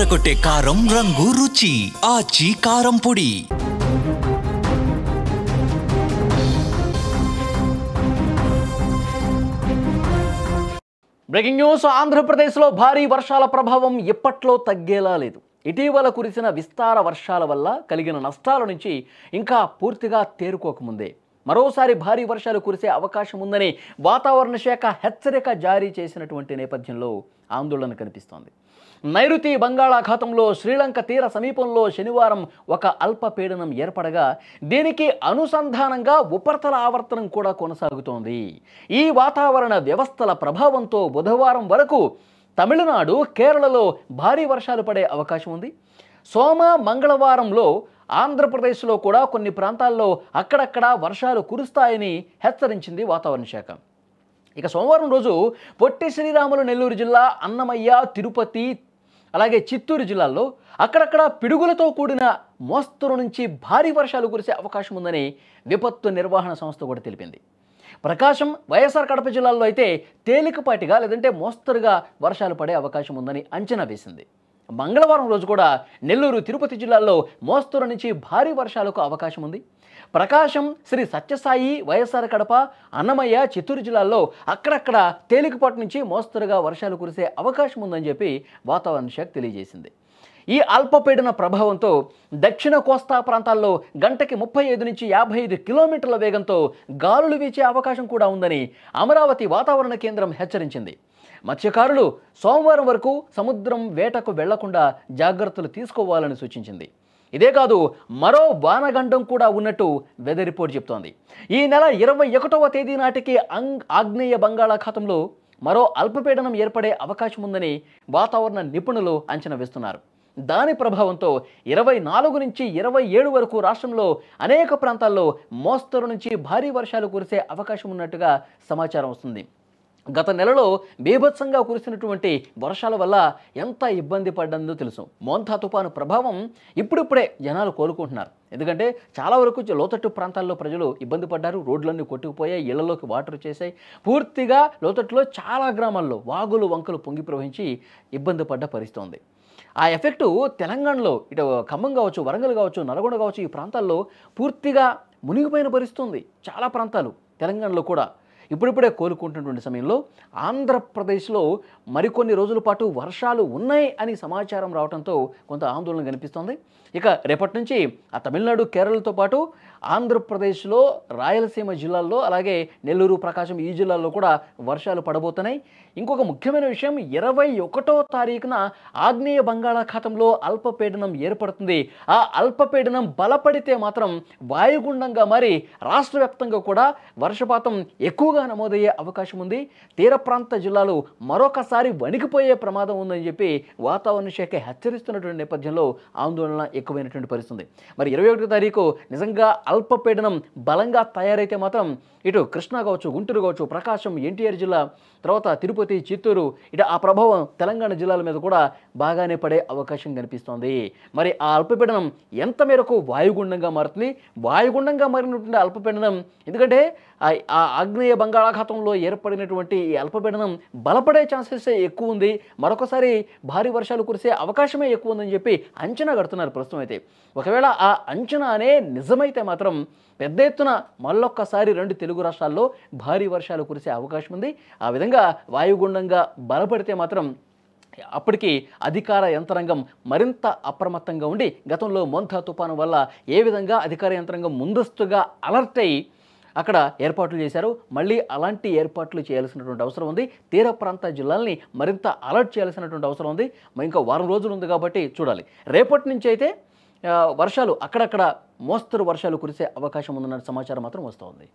అదరగొట్టే కారం రంగు రుచి ఆచి కారం పొడి. Breaking news. ఆంధ్రప్రదేశ్లో భారీ వర్షాల ప్రభావం ఎప్పట్లో తగ్గేలా లేదు. ఇటీవల కురిసిన విస్తార వర్షాల వల్ల కలిగిన నష్టాల నుంచి ఇంకా పూర్తిగా తేరుకోకముందే మరోసారి భారీ వర్షాలు కురిసే అవకాశం ఉందని వాతావరణ శాఖ హెచ్చరిక జారీ చేసినటువంటి నేపథ్యంలో ఆందోళన కనిపిస్తోంది. నైరుతి బంగాళాఖాతంలో శ్రీలంక తీర సమీపంలో శనివారం ఒక అల్పపీడనం ఏర్పడగా దీనికి అనుసంధానంగా ఉపరితల ఆవర్తనం కూడా కొనసాగుతోంది. ఈ వాతావరణ వ్యవస్థల ప్రభావంతో బుధవారం వరకు తమిళనాడు, కేరళలో భారీ వర్షాలు పడే అవకాశం ఉంది. సోమ, మంగళవారంలో ఆంధ్రప్రదేశ్లో కూడా కొన్ని ప్రాంతాల్లో అక్కడక్కడ వర్షాలు కురుస్తాయని హెచ్చరించింది వాతావరణ శాఖ. ఇక సోమవారం రోజు పొట్టి శ్రీరాములు నెల్లూరు జిల్లా, అన్నమయ్య, తిరుపతి, అలాగే చిత్తూరు జిల్లాల్లో అక్కడక్కడ పిడుగులతో కూడిన మోస్తరు నుంచి భారీ వర్షాలు కురిసే అవకాశం ఉందని విపత్తు నిర్వహణ సంస్థ కూడా తెలిపింది. ప్రకాశం, వైఎస్ఆర్ కడప జిల్లాల్లో అయితే తేలికపాటిగా లేదంటే మోస్తరుగా వర్షాలు పడే అవకాశం ఉందని అంచనా వేసింది. మంగళవారం రోజు కూడా నెల్లూరు, తిరుపతి జిల్లాల్లో మోస్తరు నుంచి భారీ వర్షాలకు అవకాశం ఉంది. ప్రకాశం, శ్రీ సత్యసాయి, వైఎస్ఆర్ కడప, అన్నమయ్య, చిత్తూరు జిల్లాల్లో అక్కడక్కడ తేలికపాటి నుంచి మోస్తరుగా వర్షాలు కురిసే అవకాశం ఉందని చెప్పి వాతావరణ శాఖ తెలియజేసింది. ఈ అల్పపీడన ప్రభావంతో దక్షిణ కోస్తా ప్రాంతాల్లో గంటకి 35 నుంచి 55 కిలోమీటర్ల వేగంతో గాలులు వీచే అవకాశం కూడా ఉందని అమరావతి వాతావరణ కేంద్రం హెచ్చరించింది. మత్స్యకారులు సోమవారం వరకు సముద్రం వేటకు వెళ్లకుండా జాగ్రత్తలు తీసుకోవాలని సూచించింది. ఇదే కాదు, మరో వానగండం కూడా ఉన్నట్టు వెదర్ రిపోర్ట్ చెప్తోంది. ఈ నెల 21వ తేదీ నాటికి ఆగ్నేయ బంగాళాఖాతంలో మరో అల్పపీడనం ఏర్పడే అవకాశం ఉందని వాతావరణ నిపుణులు అంచనా వేస్తున్నారు. దాని ప్రభావంతో 24 నుంచి 27 వరకు రాష్ట్రంలో అనేక ప్రాంతాల్లో మోస్తరు నుంచి భారీ వర్షాలు కురిసే అవకాశం ఉన్నట్టుగా సమాచారం వస్తుంది. గత నెలలో బీభత్సంగా కురిసినటువంటి వర్షాల వల్ల ఎంత ఇబ్బంది పడ్డందో తెలుసు. మోంతా తుఫాను ప్రభావం ఇప్పుడిప్పుడే జనాలు కోలుకుంటున్నారు. ఎందుకంటే చాలా వరకు లోతట్టు ప్రాంతాల్లో ప్రజలు ఇబ్బంది పడ్డారు. రోడ్లన్నీ కొట్టుకుపోయాయి, ఇళ్లలోకి వాటర్ వచ్చేసాయి. పూర్తిగా లోతట్టులో చాలా గ్రామాల్లో వాగులు, వంకలు పొంగి ప్రవహించి ఇబ్బంది పడ్డ పరిస్థితి ఉంది. ఆ ఎఫెక్టు తెలంగాణలో ఇటు ఖమ్మం కావచ్చు, వరంగల్ కావచ్చు, నల్గొండ కావచ్చు, ఈ ప్రాంతాల్లో పూర్తిగా మునిగిపోయిన పరిస్థితి ఉంది. చాలా ప్రాంతాలు తెలంగాణలో కూడా ఇప్పుడిప్పుడే కోలుకుంటున్నటువంటి సమయంలో ఆంధ్రప్రదేశ్లో మరికొన్ని రోజుల పాటు వర్షాలు ఉన్నాయి అని సమాచారం రావడంతో కొంత ఆందోళన కనిపిస్తోంది. ఇక రేపటి నుంచి ఆ తమిళనాడు, కేరళతో పాటు ఆంధ్రప్రదేశ్లో రాయలసీమ జిల్లాల్లో, అలాగే నెల్లూరు, ప్రకాశం ఈ జిల్లాల్లో కూడా వర్షాలు పడబోతున్నాయి. ఇంకొక ముఖ్యమైన విషయం, 21వ తారీఖున ఆగ్నేయ బంగాళాఖాతంలో అల్పపీడనం ఏర్పడుతుంది. ఆ అల్పపీడనం బలపడితే మాత్రం వాయుగుండంగా మారి రాష్ట్ర వ్యాప్తంగా కూడా వర్షపాతం ఎక్కువగా నమోదయ్యే అవకాశం ఉంది. తీర ప్రాంత జిల్లాలు మరొకసారి వణికిపోయే ప్రమాదం ఉందని చెప్పి వాతావరణ శాఖ హెచ్చరిస్తున్నటువంటి నేపథ్యంలో ఆందోళన ఎక్కువైనటువంటి పరిస్థితి. మరి 21వ తారీఖు నిజంగా అల్పపీడనం బలంగా తయారైతే మాత్రం ఇటు కృష్ణా కావచ్చు, గుంటూరు కావచ్చు, ప్రకాశం, ఎన్టీఆర్ జిల్లా, తర్వాత తిరుపతి, చిత్తూరు, ఇటు ఆ ప్రభావం తెలంగాణ జిల్లాల మీద కూడా బాగానే పడే అవకాశం కనిపిస్తోంది. మరి ఆ అల్పపీడనం ఎంత మేరకు వాయుగుండంగా మారుతుంది? వాయుగుండంగా మారినటువంటి అల్పపీడనం, ఎందుకంటే ఆ ఆగ్నేయ బంగాళాఖాతంలో ఏర్పడినటువంటి ఈ అల్పపీడనం బలపడే ఛాన్సెస్ ఎక్కువ ఉంది. మరొకసారి భారీ వర్షాలు కురిసే అవకాశమే ఎక్కువ ఉందని చెప్పి అంచనా కడుతున్నారు ప్రస్తుతం అయితే. ఒకవేళ ఆ అంచనానే నిజమైతే మాత్రం పెద్ద ఎత్తున మళ్ళొక్కసారి 2 తెలుగు రాష్ట్రాల్లో భారీ వర్షాలు కురిసే అవకాశం ఉంది. ఆ విధంగా వాయుగుండంగా బలపడితే మాత్రం అప్పటికి అధికార యంత్రాంగం మరింత అప్రమత్తంగా ఉండి, గతంలో మోంతా తుఫాను వల్ల ఏ విధంగా అధికార యంత్రాంగం ముందస్తుగా అలర్ట్ అయ్యి అక్కడ ఏర్పాట్లు చేశారు, మళ్ళీ అలాంటి ఏర్పాట్లు చేయాల్సినటువంటి అవసరం ఉంది. తీర ప్రాంత జిల్లాల్ని మరింత అలర్ట్ చేయాల్సినటువంటి అవసరం ఉంది. ఇంకా వారం రోజులు ఉంది కాబట్టి చూడాలి. రేపటి నుంచి అయితే వర్షాలు అక్కడక్కడ మోస్తరు వర్షాలు కురిసే అవకాశం ఉందన్న సమాచారం మాత్రం వస్తూ ఉంది.